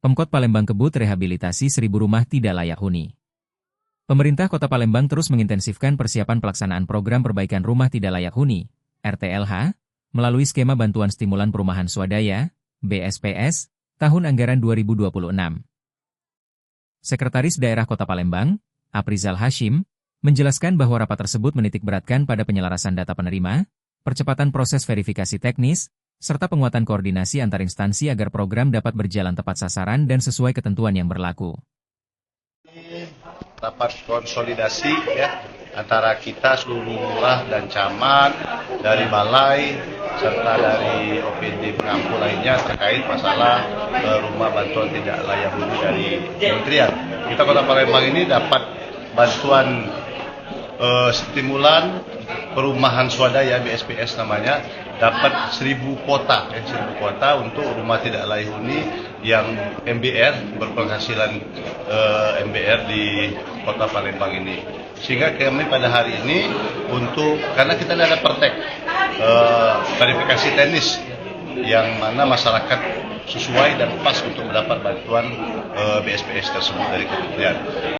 Pemkot Palembang kebut rehabilitasi 1.000 rumah tidak layak huni. Pemerintah Kota Palembang terus mengintensifkan persiapan pelaksanaan program perbaikan rumah tidak layak huni, RTLH, melalui skema bantuan stimulan perumahan swadaya, BSPS, tahun anggaran 2026. Sekretaris Daerah Kota Palembang, Aprizal Hashim, menjelaskan bahwa rapat tersebut menitikberatkan pada penyelarasan data penerima, percepatan proses verifikasi teknis, serta penguatan koordinasi antar instansi agar program dapat berjalan tepat sasaran dan sesuai ketentuan yang berlaku. Rapat konsolidasi ya antara kita seluruh lurah dan camat dari balai serta dari OPD pengampu lainnya terkait masalah rumah bantuan tidak layak huni dari kementerian. Kita Kota Palembang ini dapat bantuan stimulan perumahan swadaya BSPS namanya, dapat 1.000 kuota, 1.000 kuota untuk rumah tidak layak huni yang MBR berpenghasilan MBR di Kota Palembang ini. Sehingga kami pada hari ini karena kita ada praktek verifikasi teknis yang mana masyarakat sesuai dan pas untuk mendapat bantuan BSPS tersebut dari kementerian.